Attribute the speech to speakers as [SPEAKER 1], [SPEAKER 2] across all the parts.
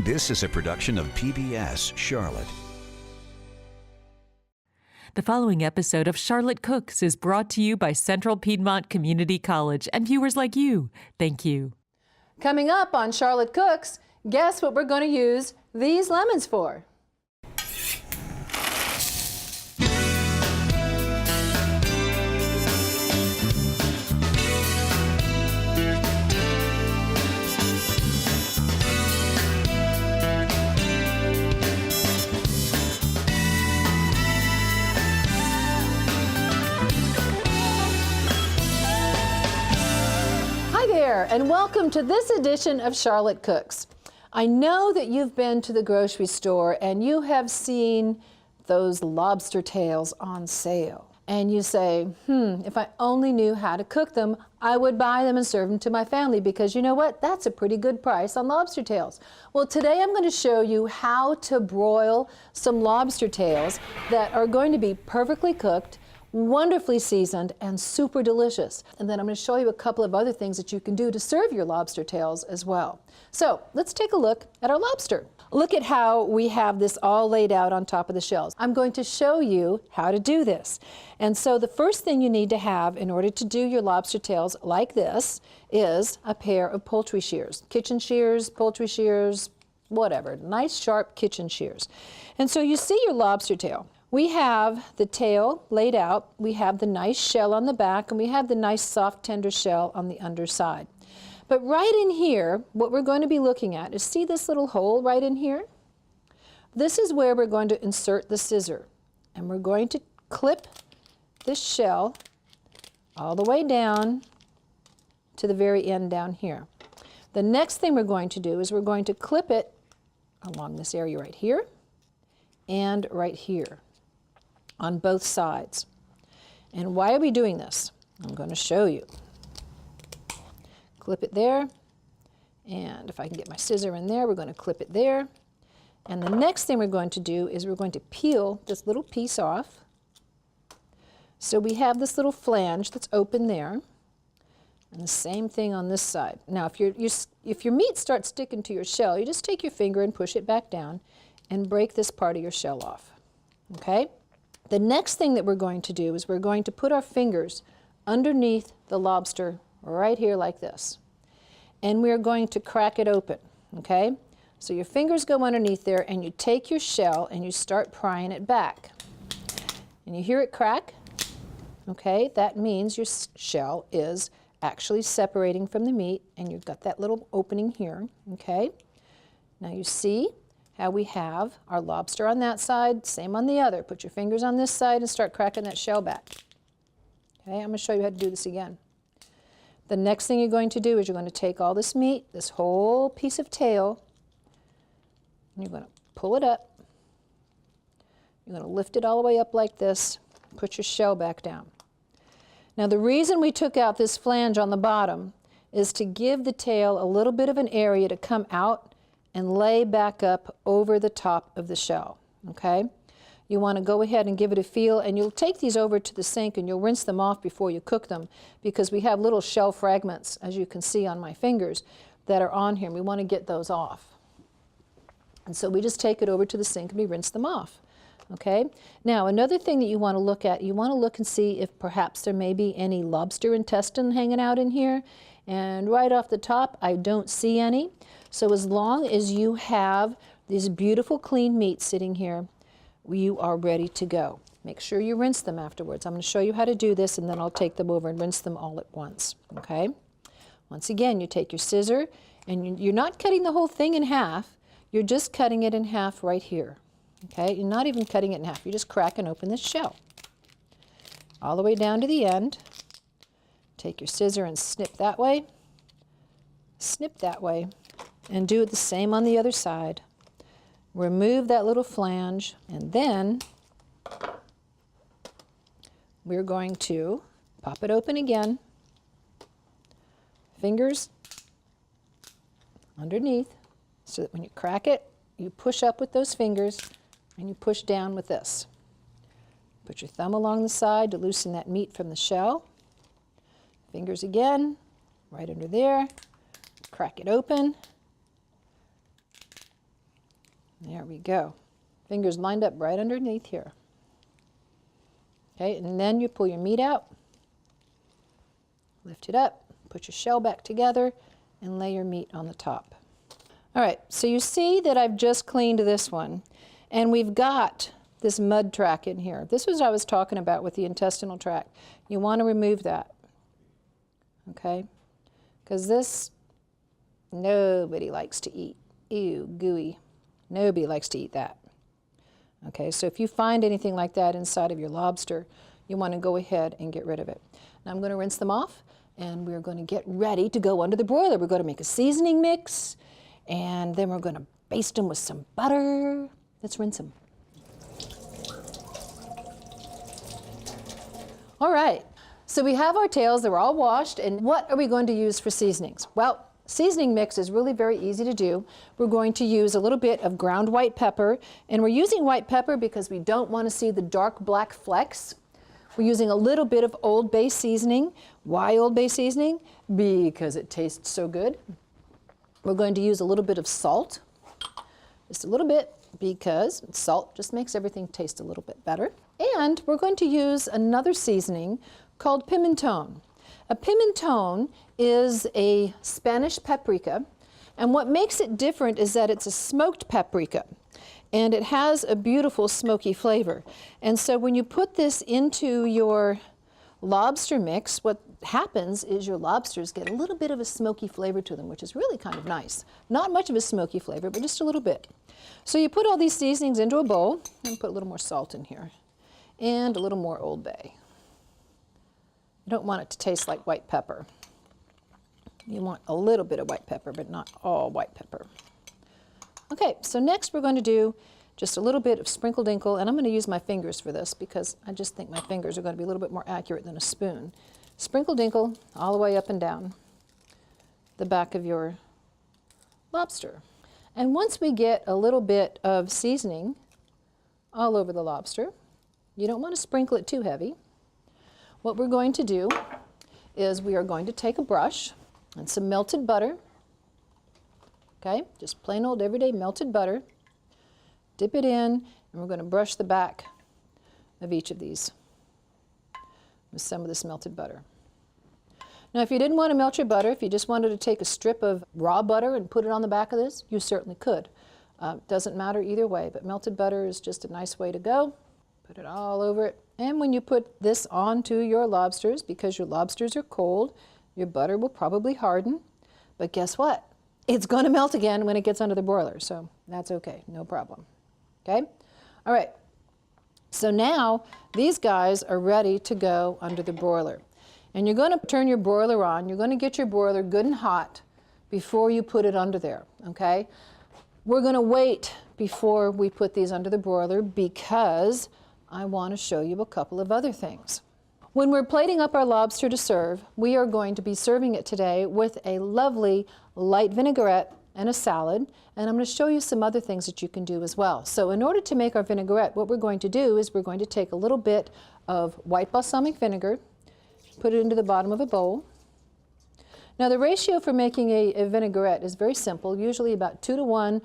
[SPEAKER 1] This is a production of PBS Charlotte.
[SPEAKER 2] The following episode of Charlotte Cooks is brought to you by Central Piedmont Community College and viewers like you. Thank you.
[SPEAKER 3] Coming up on Charlotte Cooks, guess what we're going to use these lemons for? And welcome to this edition of Charlotte Cooks. I know that you've been to the grocery store and you have seen those lobster tails on sale. And you say, if I only knew how to cook them, I would buy them and serve them to my family because you know what? That's a pretty good price on lobster tails. Well, today I'm going to show you how to broil some lobster tails that are going to be perfectly cooked, wonderfully seasoned, and super delicious. And then I'm going to show you a couple of other things that you can do to serve your lobster tails as well. So let's take a look at our lobster. Look at how we have this all laid out on top of the shells. I'm going to show you how to do this. And so the first thing you need to have in order to do your lobster tails like this is a pair of poultry shears. Kitchen shears, poultry shears, whatever. Nice sharp kitchen shears. And so you see your lobster tail. We have the tail laid out, we have the nice shell on the back, and we have the nice soft tender shell on the underside. But right in here, what we're going to be looking at is, see this little hole right in here? This is where we're going to insert the scissor. And we're going to clip this shell all the way down to the very end down here. The next thing we're going to do is we're going to clip it along this area right here and right here, on both sides. And why are we doing this? I'm going to show you. Clip it there, and if I can get my scissor in there, we're going to clip it there. And the next thing we're going to do is we're going to peel this little piece off. So we have this little flange that's open there, and the same thing on this side. Now if your meat starts sticking to your shell, you just take your finger and push it back down and break this part of your shell off. Okay? The next thing that we're going to do is we're going to put our fingers underneath the lobster right here like this. And we're going to crack it open, okay? So your fingers go underneath there and you take your shell and you start prying it back. And you hear it crack, okay? That means your shell is actually separating from the meat and you've got that little opening here, okay? Now you see how we have our lobster on that side, same on the other. Put your fingers on this side and start cracking that shell back. Okay, I'm going to show you how to do this again. The next thing you're going to do is you're going to take all this meat, this whole piece of tail, and you're going to pull it up. You're going to lift it all the way up like this, put your shell back down. Now the reason we took out this flange on the bottom is to give the tail a little bit of an area to come out and lay back up over the top of the shell, okay? You want to go ahead and give it a feel, and you'll take these over to the sink and you'll rinse them off before you cook them because we have little shell fragments, as you can see on my fingers, that are on here, and we want to get those off. And so we just take it over to the sink and we rinse them off, okay? Now, another thing that you want to look at, you want to look and see if perhaps there may be any lobster intestine hanging out in here, and right off the top, I don't see any. So as long as you have this beautiful clean meat sitting here, you are ready to go. Make sure you rinse them afterwards. I'm going to show you how to do this and then I'll take them over and rinse them all at once, okay? Once again, you take your scissor and you're not cutting the whole thing in half, you're just cutting it in half right here, okay? You're not even cutting it in half, you're just cracking open this shell. All the way down to the end. Take your scissor and snip that way, and do the same on the other side. Remove that little flange, and then we're going to pop it open again. Fingers underneath, so that when you crack it, you push up with those fingers, and you push down with this. Put your thumb along the side to loosen that meat from the shell. Fingers again, right under there. Crack it open. There we go. Fingers lined up right underneath here. Okay, and then you pull your meat out, lift it up, put your shell back together, and lay your meat on the top. All right, so you see that I've just cleaned this one, and we've got this mud track in here. This was what I was talking about with the intestinal tract. You want to remove that, okay? Because this, nobody likes to eat. Ew, gooey. Nobody likes to eat that. Okay, so if you find anything like that inside of your lobster, you want to go ahead and get rid of it. Now I'm going to rinse them off, and we're going to get ready to go under the broiler. We're going to make a seasoning mix, and then we're going to baste them with some butter. Let's rinse them. All right, so we have our tails. They're all washed, and what are we going to use for seasonings? Well, seasoning mix is really very easy to do. We're going to use a little bit of ground white pepper, and we're using white pepper because we don't want to see the dark black flecks. We're using a little bit of Old Bay seasoning. Why Old Bay seasoning? Because it tastes so good. We're going to use a little bit of salt, just a little bit, because salt just makes everything taste a little bit better. And we're going to use another seasoning called pimentón. A pimentón is a Spanish paprika, and what makes it different is that it's a smoked paprika, and it has a beautiful smoky flavor. And so when you put this into your lobster mix, what happens is your lobsters get a little bit of a smoky flavor to them, which is really kind of nice. Not much of a smoky flavor, but just a little bit. So you put all these seasonings into a bowl, and put a little more salt in here, and a little more Old Bay. You don't want it to taste like white pepper. You want a little bit of white pepper, but not all white pepper. Okay, so next we're going to do just a little bit of sprinkle dinkle, and I'm going to use my fingers for this because I just think my fingers are going to be a little bit more accurate than a spoon. Sprinkle dinkle all the way up and down the back of your lobster. And once we get a little bit of seasoning all over the lobster, you don't want to sprinkle it too heavy. What we're going to do is we are going to take a brush and some melted butter, okay, just plain old everyday melted butter, dip it in, and we're going to brush the back of each of these with some of this melted butter. Now if you didn't want to melt your butter, if you just wanted to take a strip of raw butter and put it on the back of this, you certainly could. Doesn't matter either way, but melted butter is just a nice way to go. Put it all over it. And when you put this onto your lobsters, because your lobsters are cold, your butter will probably harden. But guess what? It's going to melt again when it gets under the broiler, so that's okay, no problem. Okay? All right. So now these guys are ready to go under the broiler. And you're going to turn your broiler on. You're going to get your broiler good and hot before you put it under there, okay? We're going to wait before we put these under the broiler because I want to show you a couple of other things. When we're plating up our lobster to serve, we are going to be serving it today with a lovely light vinaigrette and a salad, and I'm going to show you some other things that you can do as well. So in order to make our vinaigrette, what we're going to do is we're going to take a little bit of white balsamic vinegar, put it into the bottom of a bowl. Now the ratio for making a vinaigrette is very simple, usually about 2 to 1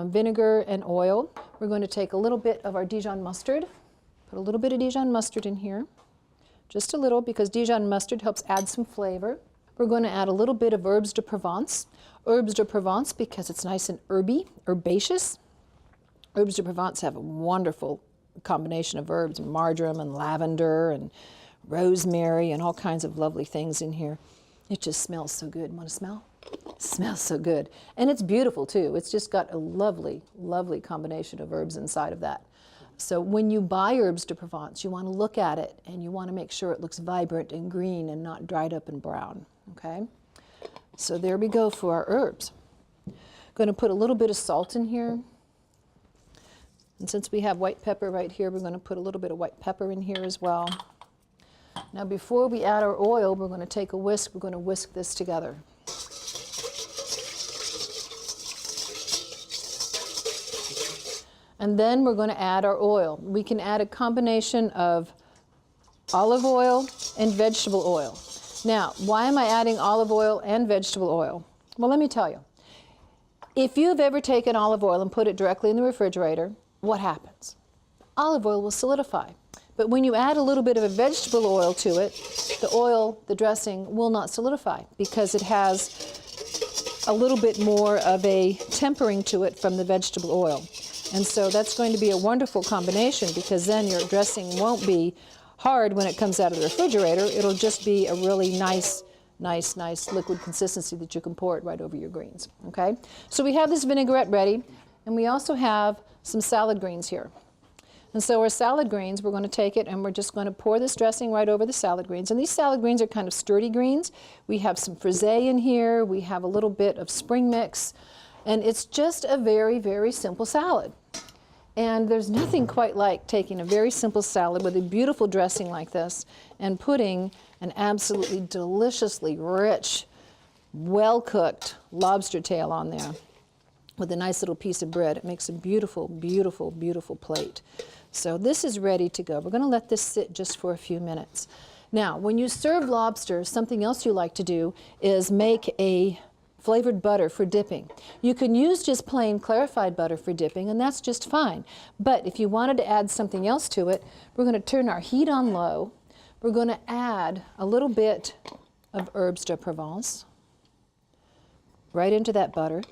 [SPEAKER 3] vinegar and oil. We're going to take a little bit of our Dijon mustard, put a little bit of Dijon mustard in here, just a little, because Dijon mustard helps add some flavor. We're going to add a little bit of herbes de Provence. Herbes de Provence because it's nice and herby, herbaceous. Herbes de Provence have a wonderful combination of herbs, marjoram and lavender and rosemary and all kinds of lovely things in here. It just smells so good. Want to smell? It smells so good. And it's beautiful too. It's just got a lovely, lovely combination of herbs inside of that. So when you buy herbes de Provence, you want to look at it and you want to make sure it looks vibrant and green and not dried up and brown, okay? So there we go for our herbs. Going to put a little bit of salt in here. And since we have white pepper right here, we're going to put a little bit of white pepper in here as well. Now before we add our oil, we're going to take a whisk. We're going to whisk this together. And then we're going to add our oil. We can add a combination of olive oil and vegetable oil. Now, why am I adding olive oil and vegetable oil? Well, let me tell you. If you've ever taken olive oil and put it directly in the refrigerator, what happens? Olive oil will solidify. But when you add a little bit of a vegetable oil to it, the dressing will not solidify because it has a little bit more of a tempering to it from the vegetable oil. And so that's going to be a wonderful combination because then your dressing won't be hard when it comes out of the refrigerator. It'll just be a really nice liquid consistency that you can pour it right over your greens, okay? So we have this vinaigrette ready, and we also have some salad greens here. And so our salad greens, we're going to take it and we're just going to pour this dressing right over the salad greens. And these salad greens are kind of sturdy greens. We have some frisee in here. We have a little bit of spring mix. And it's just a very, very simple salad. And there's nothing quite like taking a very simple salad with a beautiful dressing like this and putting an absolutely deliciously rich, well-cooked lobster tail on there with a nice little piece of bread. It makes a beautiful, beautiful, beautiful plate. So this is ready to go. We're going to let this sit just for a few minutes. Now, when you serve lobster, something else you like to do is make a flavored butter for dipping. You can use just plain clarified butter for dipping, and that's just fine. But if you wanted to add something else to it, we're going to turn our heat on low. We're going to add a little bit of herbes de Provence right into that butter.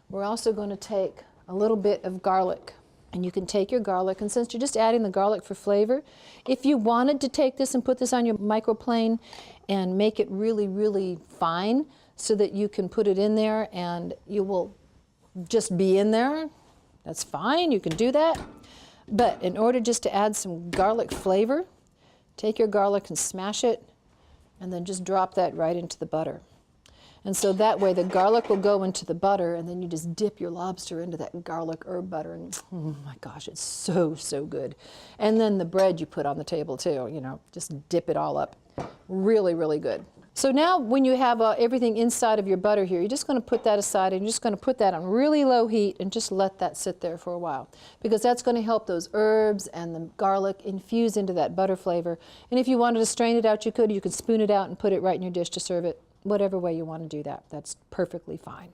[SPEAKER 3] We're also going to take a little bit of garlic. And you can take your garlic, and since you're just adding the garlic for flavor, if you wanted to take this and put this on your microplane and make it really, really fine so that you can put it in there and you will just be in there, that's fine, you can do that. But in order just to add some garlic flavor, take your garlic and smash it, and then just drop that right into the butter. And so that way the garlic will go into the butter, and then you just dip your lobster into that garlic herb butter, and oh my gosh, it's so, so good. And then the bread you put on the table too, you know, just dip it all up. Really, really good. So now when you have everything inside of your butter here, you're just going to put that aside, and you're just going to put that on really low heat and just let that sit there for a while, because that's going to help those herbs and the garlic infuse into that butter flavor. And if you wanted to strain it out, you could spoon it out and put it right in your dish to serve it. Whatever way you want to do that, that's perfectly fine.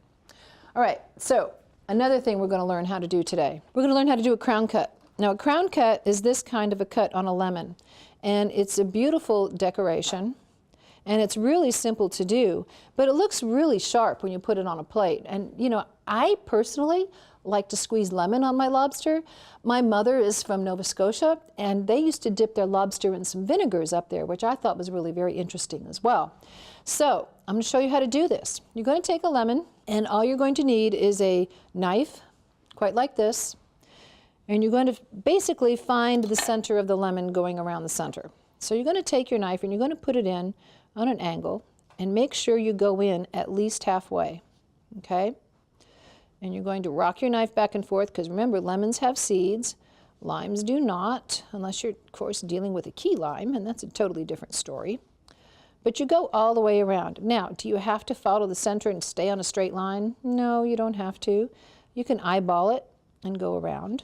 [SPEAKER 3] All right, so another thing we're going to learn how to do today. We're going to learn how to do a crown cut. Now, a crown cut is this kind of a cut on a lemon, and it's a beautiful decoration, and it's really simple to do, but it looks really sharp when you put it on a plate. And, you know, I personally like to squeeze lemon on my lobster. My mother is from Nova Scotia, and they used to dip their lobster in some vinegars up there, which I thought was really very interesting as well. So I'm going to show you how to do this. You're going to take a lemon, and all you're going to need is a knife, quite like this, and you're going to basically find the center of the lemon going around the center. So you're going to take your knife and you're going to put it in on an angle and make sure you go in at least halfway, okay? And you're going to rock your knife back and forth, because remember, lemons have seeds, limes do not, unless you're, of course, dealing with a key lime, and that's a totally different story. But you go all the way around. Now, do you have to follow the center and stay on a straight line? No, you don't have to. You can eyeball it and go around.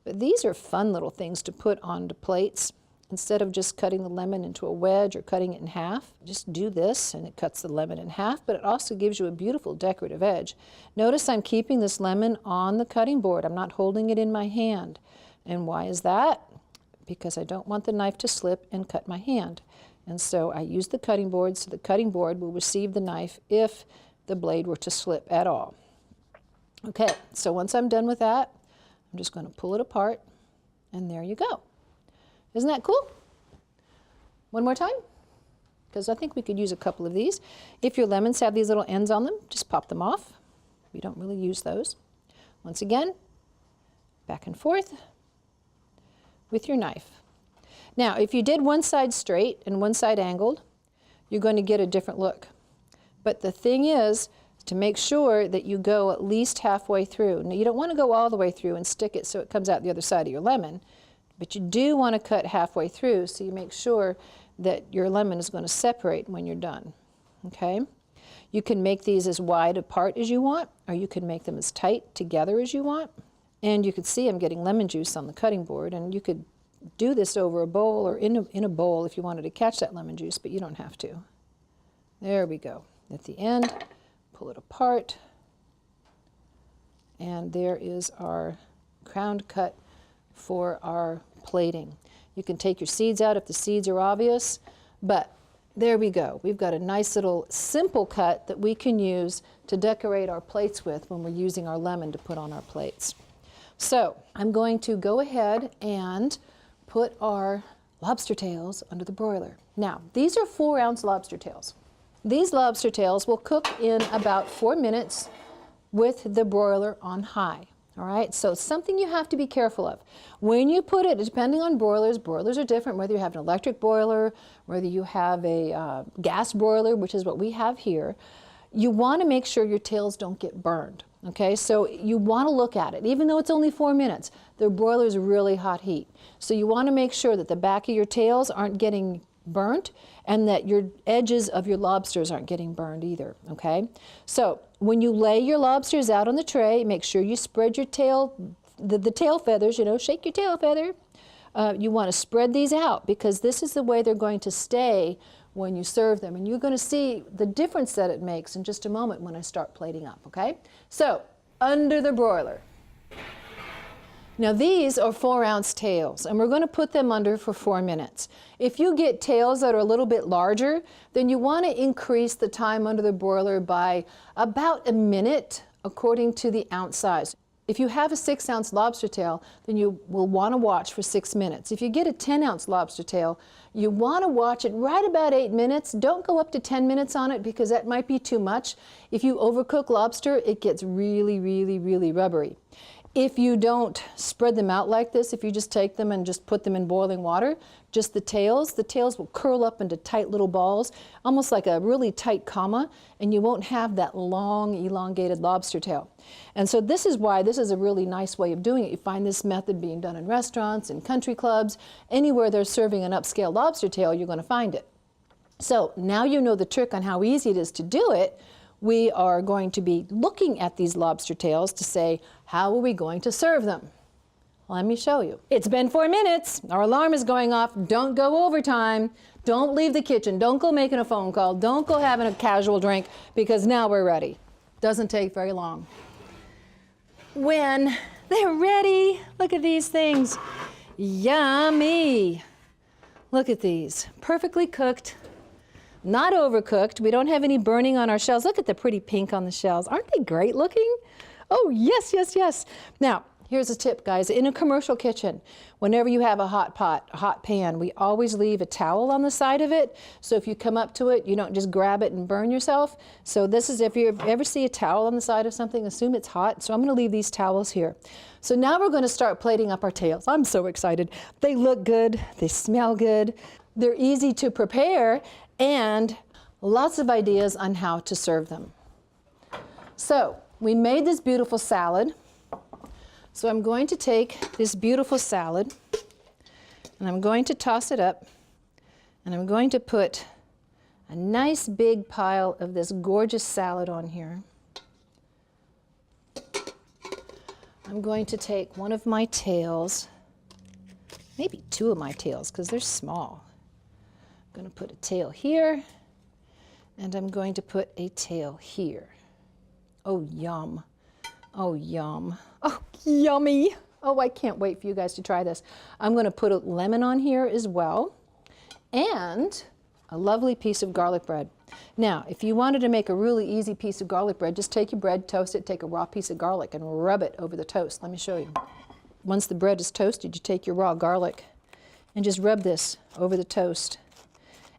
[SPEAKER 3] But these are fun little things to put onto plates. Instead of just cutting the lemon into a wedge or cutting it in half, just do this and it cuts the lemon in half, but it also gives you a beautiful decorative edge. Notice I'm keeping this lemon on the cutting board. I'm not holding it in my hand. And why is that? Because I don't want the knife to slip and cut my hand. And so I use the cutting board, so the cutting board will receive the knife if the blade were to slip at all. Okay, so once I'm done with that, I'm just going to pull it apart, and there you go. Isn't that cool? One more time, because I think we could use a couple of these. If your lemons have these little ends on them, just pop them off. We don't really use those. Once again, back and forth with your knife. Now, if you did one side straight and one side angled, you're going to get a different look. But the thing is to make sure that you go at least halfway through. Now, you don't want to go all the way through and stick it so it comes out the other side of your lemon, but you do want to cut halfway through so you make sure that your lemon is going to separate when you're done. Okay? You can make these as wide apart as you want, or you can make them as tight together as you want. And you can see I'm getting lemon juice on the cutting board, and you could do this over a bowl or in a bowl if you wanted to catch that lemon juice, but you don't have to. There we go. At the end, pull it apart, And there is our crown cut for our plating. You can take your seeds out if the seeds are obvious, but there we go. We've got a nice little simple cut that we can use to decorate our plates with when we're using our lemon to put on our plates. So I'm going to go ahead and put our lobster tails under the broiler. Now, these are 4-ounce lobster tails. These lobster tails will cook in about 4 minutes with the broiler on high. All right, so something you have to be careful of. When you put it, depending on broilers are different, whether you have an electric broiler, whether you have a gas broiler, which is what we have here, you want to make sure your tails don't get burned. Okay, so you want to look at it. Even though it's only 4 minutes, the broiler is really hot heat. So you want to make sure that the back of your tails aren't getting burnt and that your edges of your lobsters aren't getting burned either, okay? So when you lay your lobsters out on the tray, make sure you spread your tail, the tail feathers, you know, shake your tail feather. You want to spread these out because this is the way they're going to stay when you serve them. And you're going to see the difference that it makes in just a moment when I start plating up, okay? So under the broiler. Now these are 4-ounce tails and we're going to put them under for 4 minutes. If you get tails that are a little bit larger, then you want to increase the time under the broiler by about a minute according to the ounce size. If you have a 6-ounce lobster tail, then you will want to watch for 6 minutes. If you get a 10-ounce lobster tail, you want to watch it right about 8 minutes. Don't go up to 10 minutes on it because that might be too much. If you overcook lobster, it gets really, really, really rubbery. If you don't spread them out like this, if you just take them and just put them in boiling water, just the tails will curl up into tight little balls, almost like a really tight comma, and you won't have that long, elongated lobster tail. And so this is why this is a really nice way of doing it. You find this method being done in restaurants, in country clubs, anywhere they're serving an upscale lobster tail, you're going to find it. So now you know the trick on how easy it is to do it. We are going to be looking at these lobster tails to say, how are we going to serve them? Let me show you. It's been 4 minutes. Our alarm is going off. Don't go overtime. Don't leave the kitchen. Don't go making a phone call. Don't go having a casual drink because now we're ready. Doesn't take very long. When they're ready, look at these things. Yummy. Look at these. Perfectly cooked. Not overcooked. We don't have any burning on our shells. Look at the pretty pink on the shells. Aren't they great looking? Oh, yes, yes, yes. Now, here's a tip, guys. In a commercial kitchen, whenever you have a hot pot, a hot pan, we always leave a towel on the side of it. So if you come up to it, you don't just grab it and burn yourself. So this is, if you ever see a towel on the side of something, assume it's hot. So I'm going to leave these towels here. So now we're going to start plating up our tails. I'm so excited. They look good. They smell good. They're easy to prepare. And lots of ideas on how to serve them. So we made this beautiful salad. So I'm going to take this beautiful salad and I'm going to toss it up and I'm going to put a nice big pile of this gorgeous salad on here. I'm going to take one of my tails, maybe 2 of my tails because they're small. I'm going to put a tail here, and I'm going to put a tail here. Oh, yum. Oh, yum. Oh, yummy. Oh, I can't wait for you guys to try this. I'm going to put a lemon on here as well, and a lovely piece of garlic bread. Now, if you wanted to make a really easy piece of garlic bread, just take your bread, toast it, take a raw piece of garlic, and rub it over the toast. Let me show you. Once the bread is toasted, you take your raw garlic and just rub this over the toast.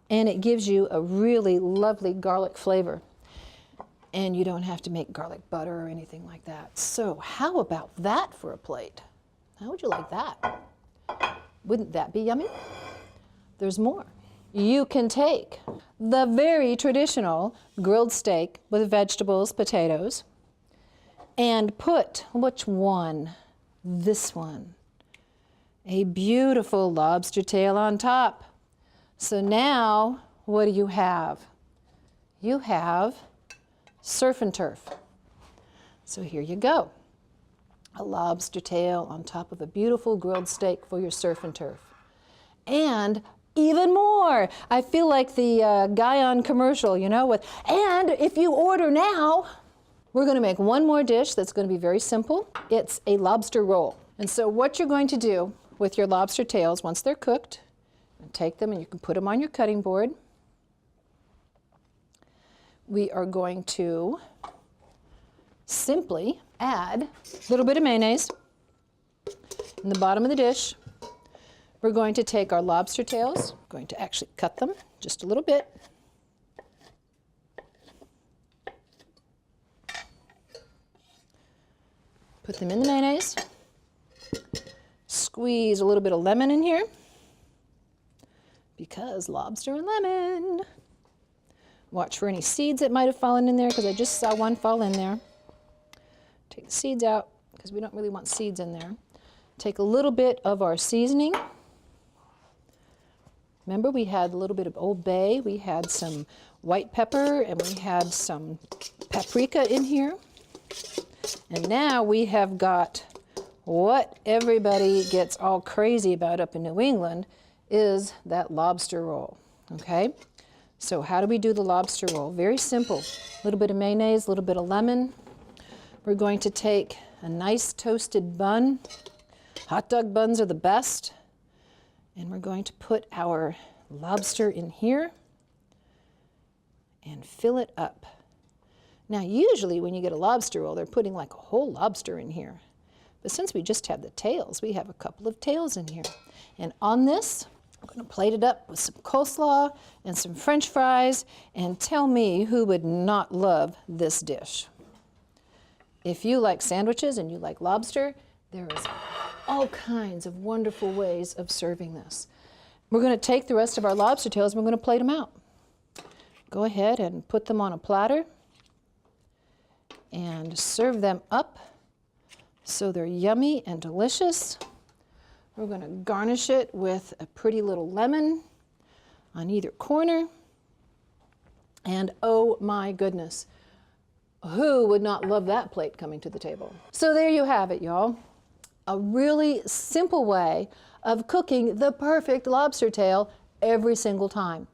[SPEAKER 3] And it gives you a really lovely garlic flavor. And you don't have to make garlic butter or anything like that. So how about that for a plate? How would you like that? Wouldn't that be yummy? There's more. You can take the very traditional grilled steak with vegetables, potatoes, and put, which one? This one. A beautiful lobster tail on top. So now, what do you have? You have surf and turf. So here you go. A lobster tail on top of a beautiful grilled steak for your surf and turf. And even more. I feel like the guy on commercial, you know, with, and if you order now, We're going to make one more dish that's going to be very simple. It's a lobster roll. And so what you're going to do with your lobster tails, once they're cooked, take them and you can put them on your cutting board. We are going to simply add a little bit of mayonnaise in the bottom of the dish. We're going to take our lobster tails, going to actually cut them just a little bit. Put them in the mayonnaise. Squeeze a little bit of lemon in here because lobster and lemon. Watch for any seeds that might have fallen in there because I just saw one fall in there. Take the seeds out because we don't really want seeds in there. Take a little bit of our seasoning. Remember, we had a little bit of Old Bay, we had some white pepper, and we had some paprika in here. And now we have got what everybody gets all crazy about up in New England is that lobster roll, okay? So how do we do the lobster roll? Very simple. A little bit of mayonnaise, a little bit of lemon. We're going to take a nice toasted bun. Hot dog buns are the best. And we're going to put our lobster in here and fill it up. Now, usually when you get a lobster roll, they're putting like a whole lobster in here. But since we just have the tails, we have a couple of tails in here. And on this, I'm going to plate it up with some coleslaw and some French fries, and tell me who would not love this dish. If you like sandwiches and you like lobster, there is all kinds of wonderful ways of serving this. We're going to take the rest of our lobster tails and we're going to plate them out. Go ahead and put them on a platter and serve them up so they're yummy and delicious. We're going to garnish it with a pretty little lemon on either corner. And oh my goodness, who would not love that plate coming to the table? So there you have it, y'all. A really simple way of cooking the perfect lobster tail every single time.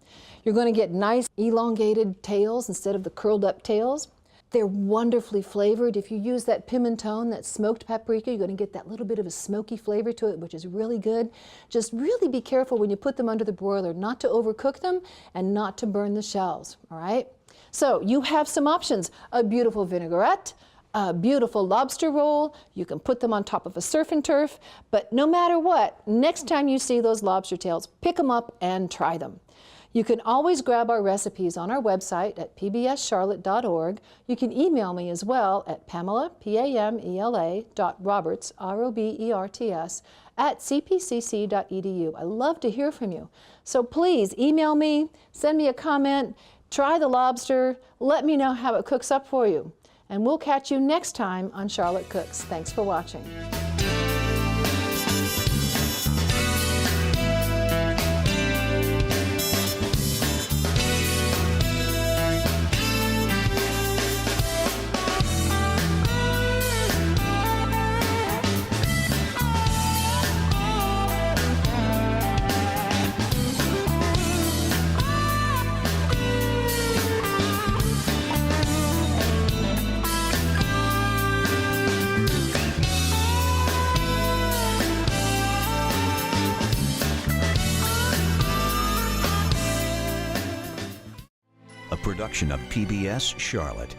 [SPEAKER 3] You're going to get nice elongated tails instead of the curled up tails. They're wonderfully flavored. If you use that pimentone, that smoked paprika, you're going to get that little bit of a smoky flavor to it, which is really good. Just really be careful when you put them under the broiler not to overcook them and not to burn the shells, all right? So you have some options. A beautiful vinaigrette, a beautiful lobster roll. You can put them on top of a surf and turf. But no matter what, next time you see those lobster tails, pick them up and try them. You can always grab our recipes on our website at pbscharlotte.org. You can email me as well at Pamela, P-A-M-E-L-A, .roberts, R-O-B-E-R-T-S, at cpcc.edu. I love to hear from you. So please email me, send me a comment, try the lobster, let me know how it cooks up for you. And we'll catch you next time on Charlotte Cooks. Thanks for watching.
[SPEAKER 1] A production of PBS Charlotte.